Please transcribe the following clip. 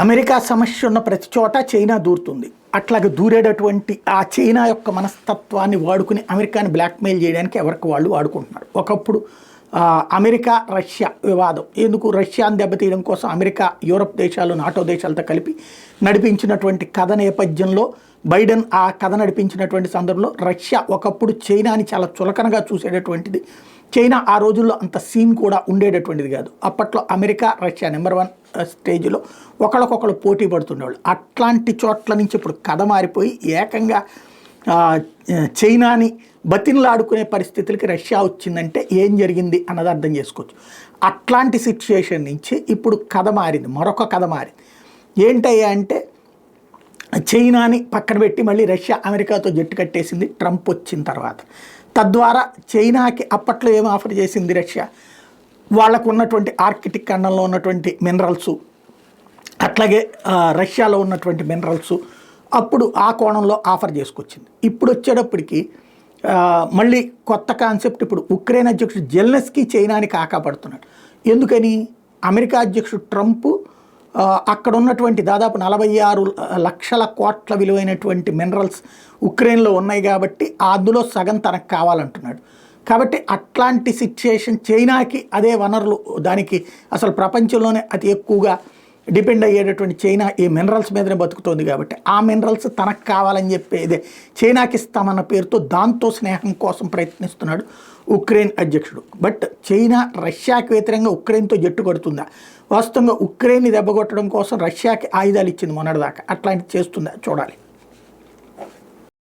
America సమస్య ఉన్న ప్రతి చోట చైనా దూరుతుంది. అట్లాగే దూరేటటువంటి ఆ చైనా యొక్క మనస్తత్వాన్ని వాడుకుని అమెరికాని బ్లాక్మెయిల్ చేయడానికి ఎవరికి వాళ్ళు వాడుకుంటున్నారు. ఒకప్పుడు అమెరికా రష్యా వివాదం ఎందుకు, రష్యాను దెబ్బతీయడం కోసం అమెరికా యూరప్ దేశాలు నాటో దేశాలతో కలిపి నడిపించినటువంటి కథ నేపథ్యంలో బైడెన్ ఆ కథ నడిపించినటువంటి సందర్భంలో రష్యా ఒకప్పుడు చైనాని చాలా చులకనగా చూసేటటువంటిది. చైనా ఆ రోజుల్లో అంత సీన్ కూడా ఉండేటటువంటిది కాదు. అప్పట్లో అమెరికా రష్యా నెంబర్ 1 స్టేజ్లో ఒకళ్ళకొకళ్ళు పోటీ పడుతుండేవాళ్ళు. అట్లాంటి చోట్ల నుంచి ఇప్పుడు కథ మారిపోయి ఏకంగా చైనాని బతిన్లాడుకునే పరిస్థితులకి రష్యా వచ్చిందంటే ఏం జరిగింది అన్నది అర్థం చేసుకోవచ్చు. అట్లాంటి సిచ్యుయేషన్ నుంచి ఇప్పుడు కథ మారింది, మరొక కథ మారింది. ఏంటయ్యా అంటే చైనాని పక్కన పెట్టి మళ్ళీ రష్యా అమెరికాతో జట్టు కట్టేసింది ట్రంప్ వచ్చిన తర్వాత. తద్వారా చైనాకి అప్పట్లో ఏం ఆఫర్ చేసింది రష్యా, వాళ్ళకు ఉన్నటువంటి ఆర్కిటిక్ ఖండంలో ఉన్నటువంటి మినరల్సు, అట్లాగే రష్యాలో ఉన్నటువంటి మినరల్సు అప్పుడు ఆ కోణంలో ఆఫర్ చేసుకొచ్చింది. ఇప్పుడు వచ్చేటప్పటికి మళ్ళీ కొత్త కాన్సెప్ట్. ఇప్పుడు ఉక్రెయిన్ అధ్యక్షుడు జెలెన్స్కీ చైనాని కాకాపడుతున్నాడు. ఎందుకని, అమెరికా అధ్యక్షుడు ట్రంప్ అక్కడ ఉన్నటువంటి దాదాపు 46 లక్షల కోట్ల విలువైనటువంటి మినరల్స్ ఉక్రెయిన్లో ఉన్నాయి కాబట్టి అందులో సగం తనకు కావాలంటున్నాడు. కాబట్టి అట్లాంటి సిచ్యుయేషన్ చైనాకి అదే వనరులు, దానికి అసలు ప్రపంచంలోనే అతి ఎక్కువగా డిపెండ్ అయ్యేటటువంటి చైనా ఈ మినరల్స్ మీదనే బతుకుతోంది కాబట్టి ఆ మినరల్స్ తనకు కావాలని చెప్పి ఇదే చైనాకి ఇస్తామన్న పేరుతో దాంతో స్నేహం కోసం ప్రయత్నిస్తున్నాడు ఉక్రెయిన్ అధ్యక్షుడు. బట్ చైనా రష్యాకి వ్యతిరేకంగా ఉక్రెయిన్తో జట్టు కడుతుందా, వాస్తవంగా ఉక్రెయిన్ని దెబ్బకొట్టడం కోసం రష్యాకి ఆయుధాలు ఇచ్చింది మొన్నటిదాకా, అట్లాంటివి చేస్తుందా చూడాలి.